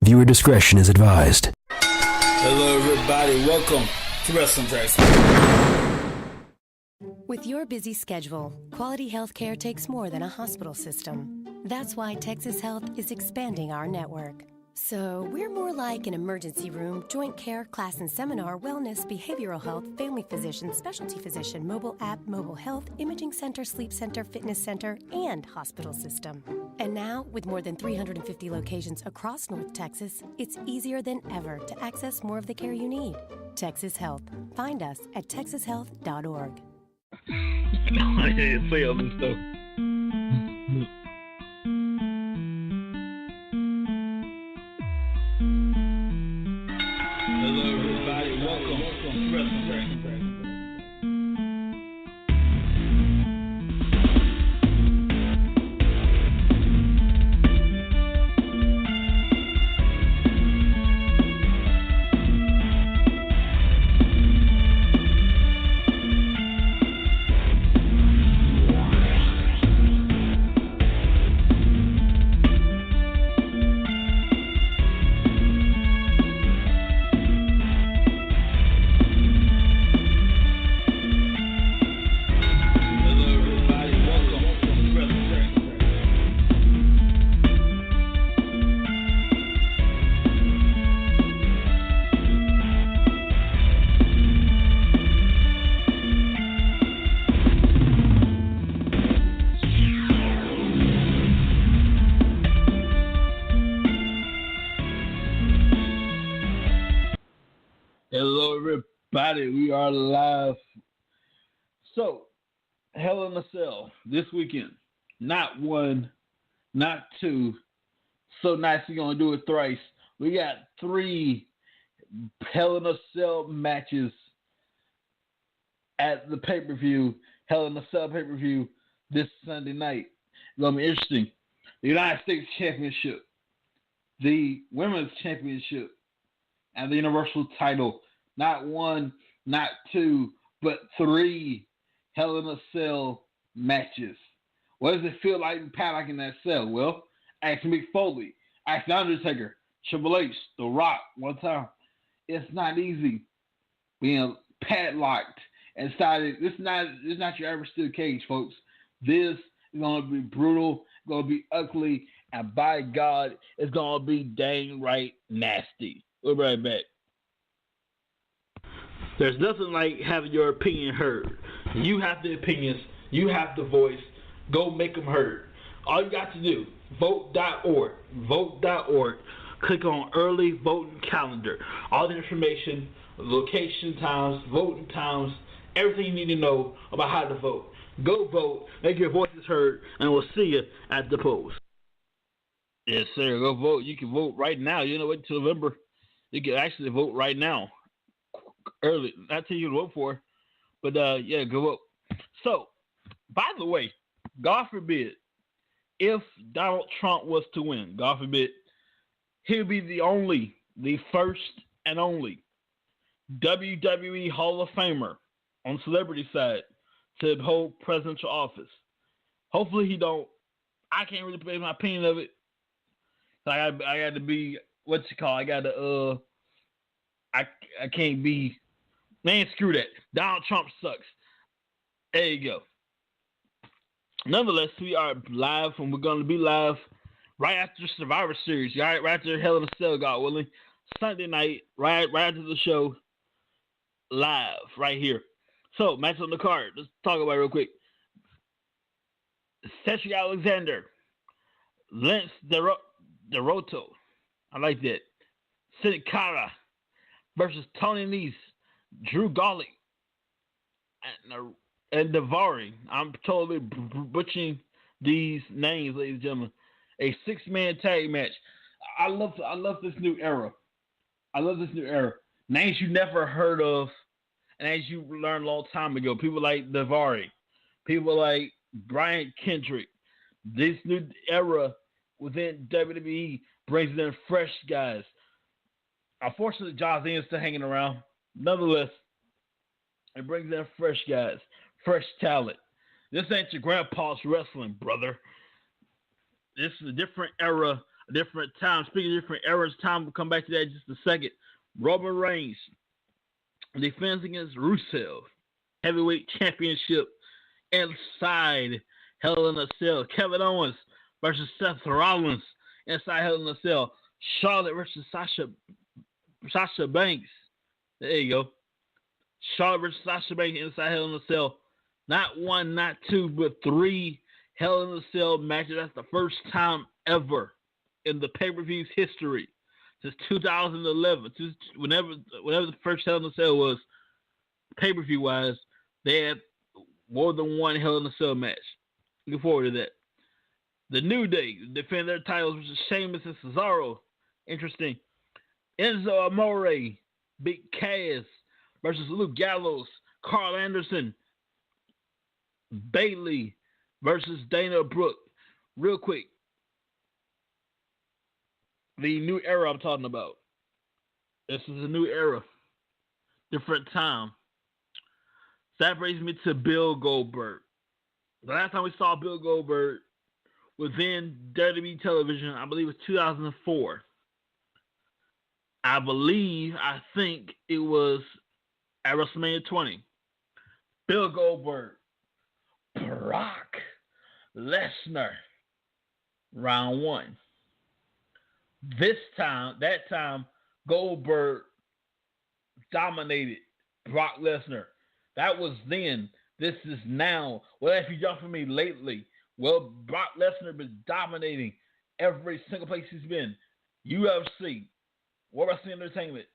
Viewer discretion is advised. Hello, everybody. Welcome to Wrestling Tracks. With your busy schedule, quality health care takes more than a hospital system. That's why Texas Health is expanding our network. So we're more like an emergency room, joint care, class and seminar, wellness, behavioral health, family physician, specialty physician, mobile app, mobile health, imaging center, sleep center, fitness center, and hospital system. And now, with more than 350 locations across North Texas, it's easier than ever to access more of the care you need. Texas Health. Find us at texashealth.org. I didn't say all this stuff. Hello, everybody. Welcome to Wrestling Tracks. Hello, everybody. We are live. So, Hell in a Cell this weekend. Not one, not two. So nice you're going to do it thrice. We got 3 Hell in a Cell matches at the pay-per-view, Hell in a Cell pay-per-view this Sunday night. It's going to be interesting. The United States Championship, the Women's Championship, and the Universal title. Not one, not two, but 3 Hell in a Cell matches. What does it feel like paddocking that cell? Well, ask Mick Foley, ask The Undertaker, Triple H, The Rock, one time. It's not easy being padlocked inside. This is not your average steel cage, folks. This is going to be brutal, going to be ugly, and by God, it's going to be dang right nasty. We'll be right back. There's nothing like having your opinion heard. You have the opinions. You have the voice. Go make them heard. All you got to do, vote.org. Vote.org. Click on early voting calendar. All the information, location times, voting times, everything you need to know about how to vote. Go vote. Make your voices heard, and we'll see you at the polls. Yes, sir. Go vote. You can vote right now. You know, wait until November. You can actually vote right now. Early. Not till you vote for. But, yeah, go vote. So, by the way, God forbid, if Donald Trump was to win, God forbid, he'll be the first and only WWE Hall of Famer on celebrity side to hold presidential office. Hopefully he don't. I can't really put my opinion of it. I got to be, what's it called? I can't be, man, screw that. Donald Trump sucks. There you go. Nonetheless, we are live, and we're going to be live right after Survivor Series, right after Hell in a Cell, God willing. Sunday night, right after the show, live, right here. So, match on the card. Let's talk about it real quick. Cedric Alexander, Lance Deroto, I like that. Sin Cara versus Tony Nese, Drew Gully, and Davari. I'm totally butchering these names, ladies and gentlemen. A 6-man tag match. I love this new era. Names you never heard of, and as you learned a long time ago, people like Davari, people like Brian Kendrick. This new era within WWE brings in fresh guys. Unfortunately, John Cena's still hanging around. Nonetheless, it brings in fresh guys, fresh talent. This ain't your grandpa's wrestling, brother. This is a different era a different time. Speaking of different eras, time we'll come back to that in just a second. Roman Reigns defends against Rusev, heavyweight championship inside Hell in a Cell. Kevin Owens versus Seth Rollins inside Hell in a Cell. Charlotte versus Sasha Banks. There you go. Charlotte versus Sasha Banks inside Hell in a Cell. Not one, not two, but three Hell in a Cell matches. That's the first time ever in the pay-per-view's history since 2011. Whenever the first Hell in a Cell was pay-per-view wise, they had more than one Hell in a Cell match. Looking forward to that. The New Day defend their titles versus Sheamus and Cesaro. Interesting. Enzo Amore, Big Cass versus Luke Gallows, Carl Anderson, Bayley versus Dana Brooke. Real quick, the new era I'm talking about. This is a new era, different time. So that brings me to Bill Goldberg. The last time we saw Bill Goldberg was in WWE television, I believe it was 2004. I think it was at WrestleMania 20. Bill Goldberg, Brock Lesnar, round one. That time, Goldberg dominated Brock Lesnar. That was then. This is now. Well, if you jump for me lately, well, Brock Lesnar been dominating every single place he's been. UFC, World Wrestling Entertainment,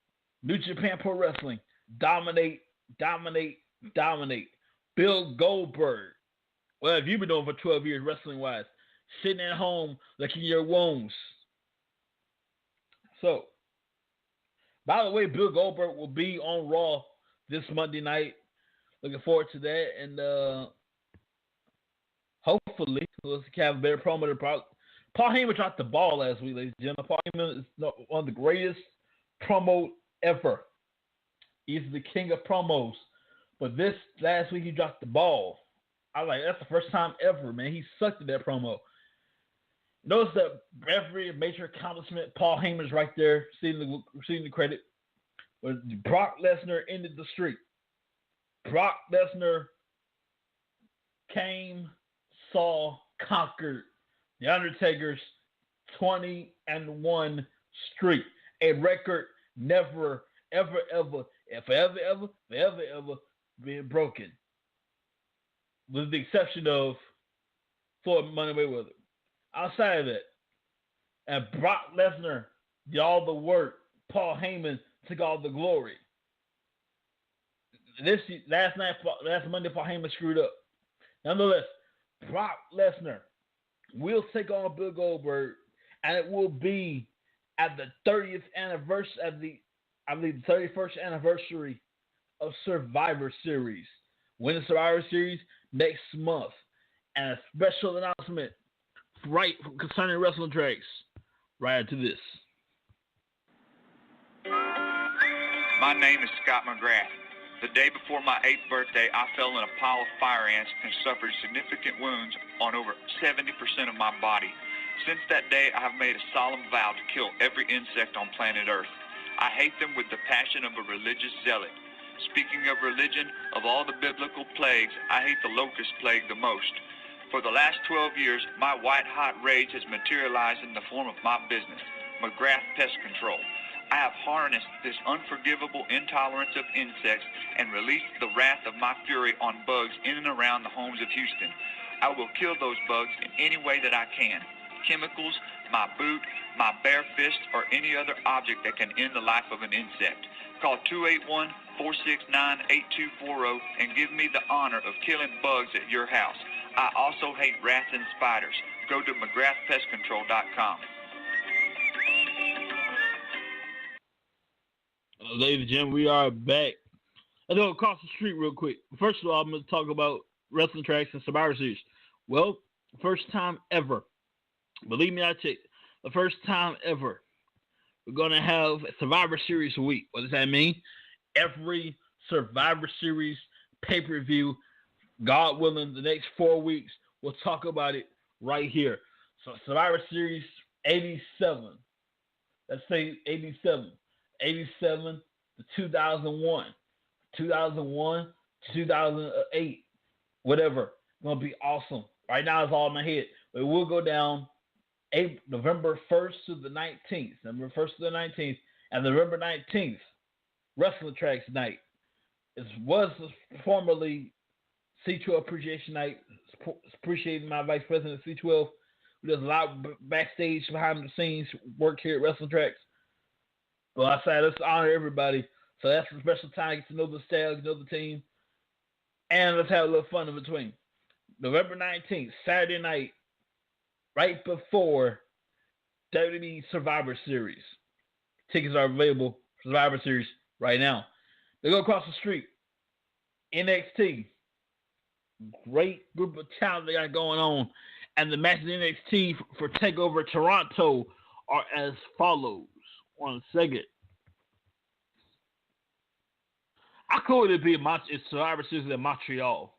New Japan Pro Wrestling, dominate. Bill Goldberg. Well, if you've been doing for 12 years wrestling-wise, sitting at home licking your wounds. So, by the way, Bill Goldberg will be on Raw this Monday night. Looking forward to that, and hopefully we'll have a better promo than Paul Heyman dropped the ball last week, ladies and gentlemen. Paul Heyman is one of the greatest promo ever. He's the king of promos. But this last week he dropped the ball. I was like, that's the first time ever, man. He sucked at that promo. Notice that every major accomplishment, Paul Heyman's right there, receiving the credit. But Brock Lesnar ended the streak. Brock Lesnar came, saw, conquered The Undertaker's 20-1 streak. A record never, ever been broken. With the exception of Floyd Money Mayweather. Outside of that, and Brock Lesnar did all the work. Paul Heyman took all the glory. Last Monday, Paul Heyman screwed up. Nonetheless, Brock Lesnar will take on Bill Goldberg, and it will be at the 30th anniversary, the 31st anniversary of Survivor Series. Win the Survivor Series next month, and a special announcement right concerning Wrestling Tracks right after this. My name is Scott McGrath. The day before my 8th birthday, I fell in a pile of fire ants and suffered significant wounds on over 70% of my body. Since that day, I have made a solemn vow to kill every insect on planet Earth. I hate them with the passion of a religious zealot. Speaking of religion, of all the biblical plagues, I hate the locust plague the most. For the last 12 years, my white-hot rage has materialized in the form of my business, McGrath Pest Control. I have harnessed this unforgivable intolerance of insects and released the wrath of my fury on bugs in and around the homes of Houston. I will kill those bugs in any way that I can. Chemicals, my boot, my bare fist, or any other object that can end the life of an insect. Call 281-469-8240 and give me the honor of killing bugs at your house. I also hate rats and spiders. Go to McGrathPestControl.com. Ladies and gentlemen, we are back. Let's go across the street real quick. First of all, I'm going to talk about Wrestling Tracks and Survivor Series. Well, first time ever. Believe me, I checked. The first time ever. We're going to have a Survivor Series week. What does that mean? Every Survivor Series pay-per-view, God willing, the next 4 weeks, we'll talk about it right here. So Survivor Series 87. Let's say 87. 87 to 2001. 2001 to 2008. Whatever. Going to be awesome. Right now it's all in my head. But we'll go down November 1st to the 19th. November 1st to the 19th. And November 19th, Wrestling Tracks Night. It was formerly C12 Appreciation Night. Appreciating my Vice President of C12. Who does a lot of backstage, behind the scenes work here at Wrestling Tracks. Well, I said let's honor everybody. So that's a special time. Get to know the staff, get to know the team. And let's have a little fun in between. November 19th, Saturday night, right before WWE Survivor Series. Tickets are available for Survivor Series right now. They go across the street. NXT. Great group of talent they got going on. And the matches in NXT for TakeOver Toronto are as follows. One second. How cool would it be if Survivor Series in Montreal?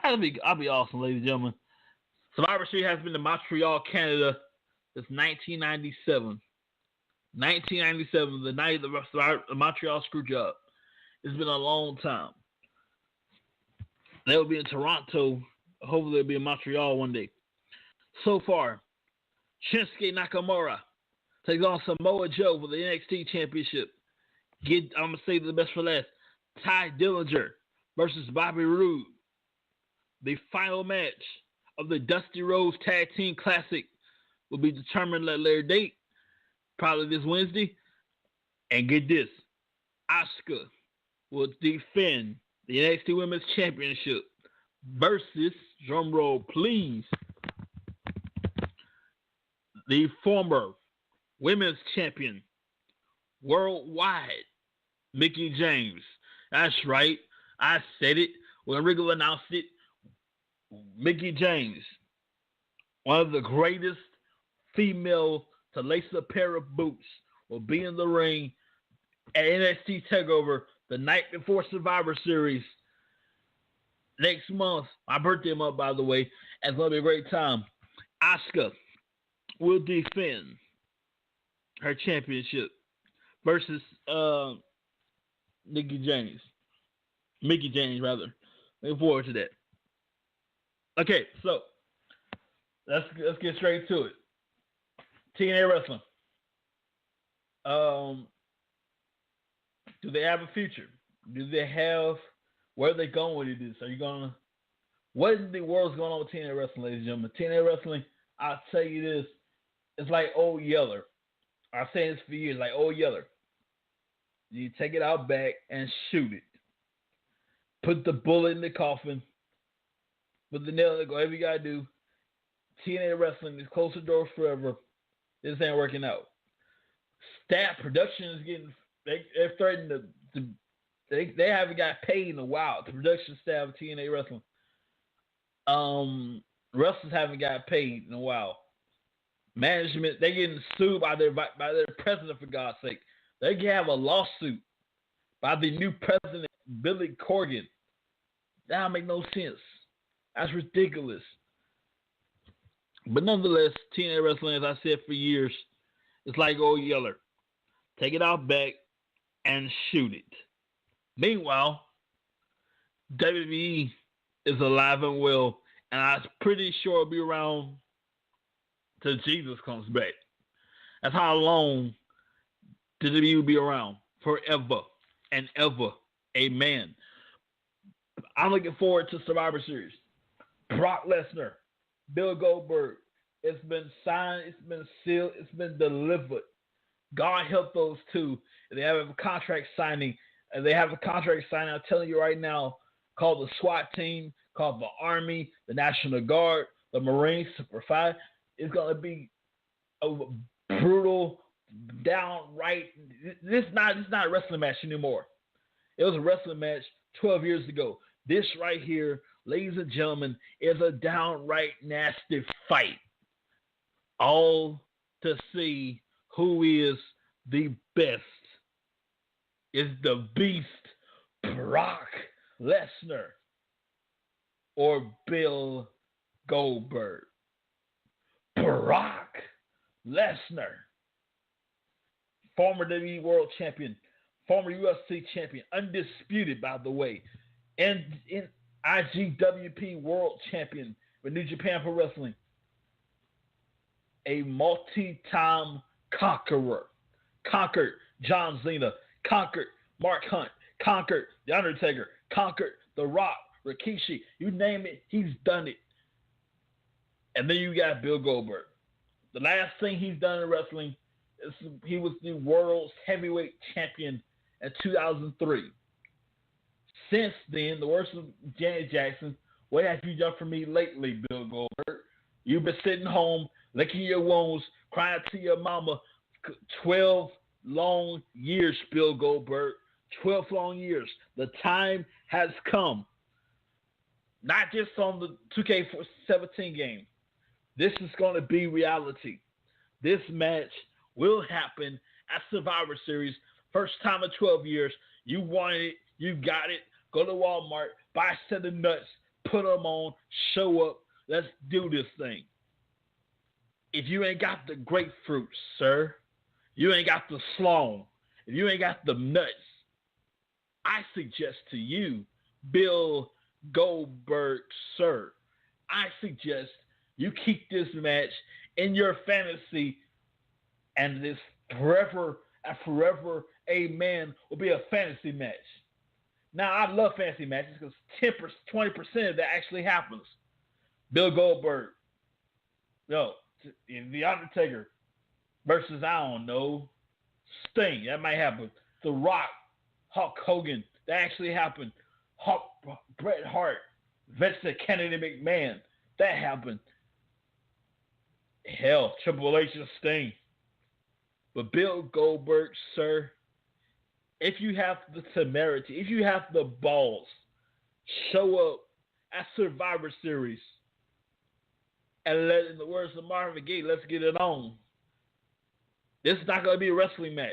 That'd be awesome, ladies and gentlemen. Survivor Series has been in Montreal, Canada since 1997. 1997, the night of the Montreal Screwjob. It's been a long time. They'll be in Toronto. Hopefully they'll be in Montreal one day. So far, Shinsuke Nakamura takes on Samoa Joe for the NXT Championship. I'm going to save the best for last. Ty Dillinger versus Bobby Roode. The final match of the Dusty Rhodes Tag Team Classic will be determined at a later date, probably this Wednesday. And get this, Asuka will defend the NXT Women's Championship versus, drumroll please, the former Women's Champion worldwide, Mickie James. That's right. I said it. When Regal announced it, Mickie James, one of the greatest female to lace a pair of boots, will be in the ring at NXT TakeOver the night before Survivor Series next month. My birthday month, by the way. And it's going to be a great time. Asuka will defend her championship versus Mickie James, rather. Looking forward to that. Okay, so let's get straight to it. TNA Wrestling. Do they have a future? Do they have where are they going with this? Are you gonna? What in the world's going on with TNA Wrestling, ladies and gentlemen? TNA Wrestling, I'll tell you this, it's like Old Yeller. I've said this for years, like Old Yeller. You take it out back and shoot it. Put the bullet in the coffin. Put the nail in it, whatever you gotta do. TNA Wrestling is close the door forever. This ain't working out. Staff production is getting, they're threatening they haven't got paid in a while. The production staff of TNA Wrestling. Wrestlers haven't got paid in a while. Management, they're getting sued by their president, for God's sake. They can have a lawsuit by the new president, Billy Corgan. That don't make no sense. That's ridiculous. But nonetheless, TNA Wrestling, as I said for years, it's like Old Yeller. Take it out back and shoot it. Meanwhile, WWE is alive and well, and I'm pretty sure it'll be around till Jesus comes back. That's how long WWE will be around. Forever and ever. Amen. I'm looking forward to Survivor Series. Brock Lesnar, Bill Goldberg. It's been signed, it's been sealed, it's been delivered. God help those two. They have a contract signing. I'm telling you right now, called the SWAT team, called the Army, the National Guard, the Marines, Super 5. It's going to be a brutal, downright. This is not a wrestling match anymore. It was a wrestling match 12 years ago. This right here, ladies and gentlemen, is a downright nasty fight. All to see who is the best. Is the beast Brock Lesnar or Bill Goldberg? Brock Lesnar, former WWE World Champion, former UFC Champion, undisputed, by the way, and in IGWP World Champion with New Japan Pro Wrestling, a multi-time conqueror, conquered John Cena, conquered Mark Hunt, conquered The Undertaker, conquered The Rock, Rikishi, you name it, he's done it. And then you got Bill Goldberg. The last thing he's done in wrestling is he was the world's heavyweight champion in 2003. Since then, the words of Janet Jackson, what have you done for me lately, Bill Goldberg? You've been sitting home, licking your wounds, crying to your mama. 12 long years, Bill Goldberg. 12 long years. The time has come. Not just on the 2K17 game. This is going to be reality. This match will happen at Survivor Series. First time in 12 years. You wanted it. You got it. Go to Walmart. Buy a set of nuts. Put them on. Show up. Let's do this thing. If you ain't got the grapefruit, sir, you ain't got the sloan, if you ain't got the nuts, I suggest to you, Bill Goldberg, sir, I suggest you keep this match in your fantasy, and this forever and forever, amen, will be a fantasy match. Now, I love fantasy matches because 20% of that actually happens. Bill Goldberg, The Undertaker versus, I don't know, Sting, that might happen. The Rock, Hulk Hogan, that actually happened. Bret Hart, Vincent Kennedy McMahon, that happened. Hell, Triple H and Sting. But Bill Goldberg, sir, if you have the temerity, if you have the balls, show up at Survivor Series and in the words of Marvin Gaye, let's get it on. This is not going to be a wrestling match.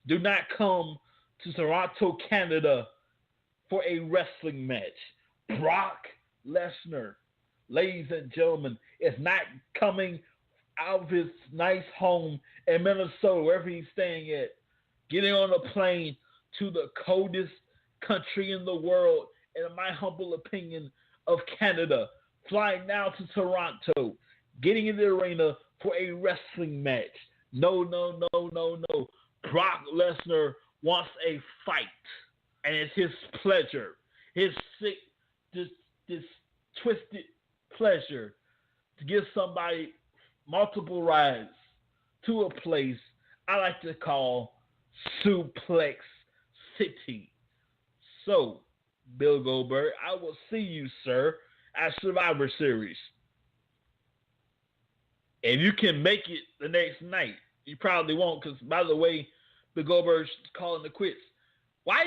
Do not come to Toronto, Canada for a wrestling match. Brock Lesnar, ladies and gentlemen, is not coming out of his nice home in Minnesota, wherever he's staying at, getting on a plane to the coldest country in the world, in my humble opinion, of Canada, flying now to Toronto, getting in the arena for a wrestling match. No. Brock Lesnar wants a fight, and it's his pleasure, his sick, this twisted pleasure to give somebody multiple rides to a place I like to call Suplex City. So, Bill Goldberg, I will see you, sir, at Survivor Series. If you can make it the next night, you probably won't, because, by the way, Bill Goldberg's calling the quits. Why?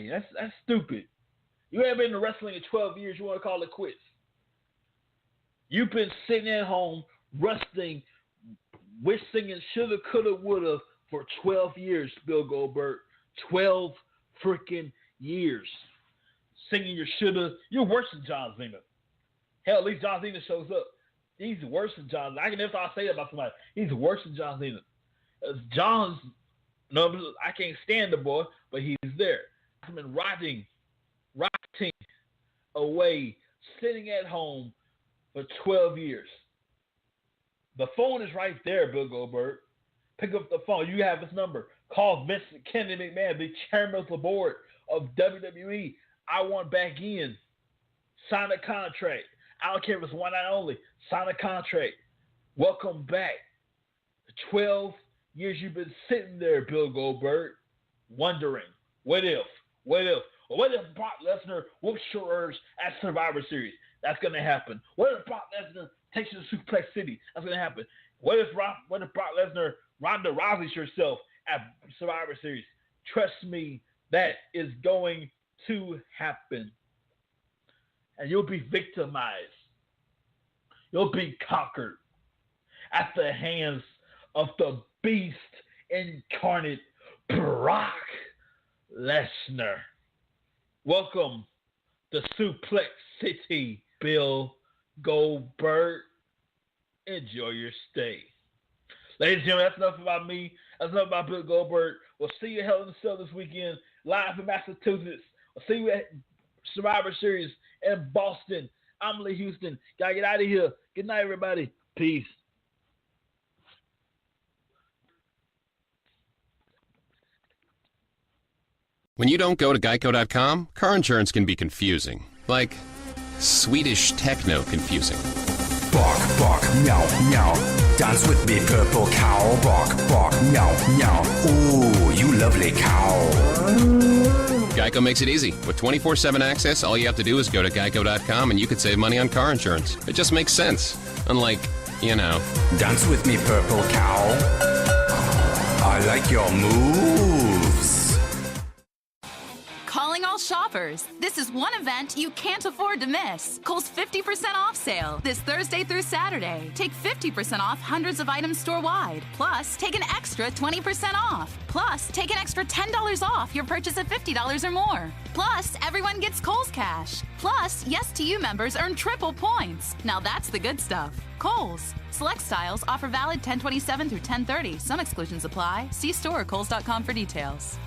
That's stupid. You haven't been in wrestling in 12 years, you want to call it quits. You've been sitting at home, rusting, wishing and shoulda, coulda, woulda for 12 years, Bill Goldberg. 12 freaking years. Singing your shoulda. You're worse than John Cena. Hell, at least John Cena shows up. He's worse than John Cena. I can never say that about somebody. He's worse than John Cena. John's numbers, I can't stand the boy, but he's there. He's been rotting away, sitting at home for 12 years. The phone is right there, Bill Goldberg. Pick up the phone. You have his number. Call Vincent Kennedy McMahon, the chairman of the board of WWE. I want back in. Sign a contract. I don't care if it's one night only. Sign a contract. Welcome back. The 12 years you've been sitting there, Bill Goldberg, wondering, what if Brock Lesnar whoops your ass at Survivor Series? That's going to happen. What if Brock Lesnar takes you to Suplex City? That's going to happen. What if Brock Lesnar Ronda Rousey's yourself at Survivor Series? Trust me, that is going to happen. And you'll be victimized. You'll be conquered at the hands of the beast incarnate, Brock Lesnar. Welcome to Suplex City, Bill Goldberg. Enjoy your stay. Ladies and gentlemen, that's enough about me. That's enough about Bill Goldberg. We'll see you at Hell in a Cell this weekend, live in Massachusetts. We'll see you at Survivor Series in Boston. I'm Lee Houston. Gotta get out of here. Good night, everybody. Peace. When you don't go to Geico.com, car insurance can be confusing. Like Swedish techno confusing. Bark, bark, meow, meow. Dance with me, purple cow. Bark, bark, meow, meow. Ooh, you lovely cow. Geico makes it easy. With 24/7 access, all you have to do is go to Geico.com and you could save money on car insurance. It just makes sense. Unlike, you know. Dance with me, purple cow. I like your moves. Calling all shoppers. This is one event you can't afford to miss. Kohl's 50% off sale this Thursday through Saturday. Take 50% off hundreds of items store-wide. Plus, take an extra 20% off. Plus, take an extra $10 off your purchase of $50 or more. Plus, everyone gets Kohl's Cash. Plus, Yes to You members earn triple points. Now that's the good stuff. Kohl's. Select styles offer valid 10/27 through 10/30. Some exclusions apply. See store or kohls.com for details.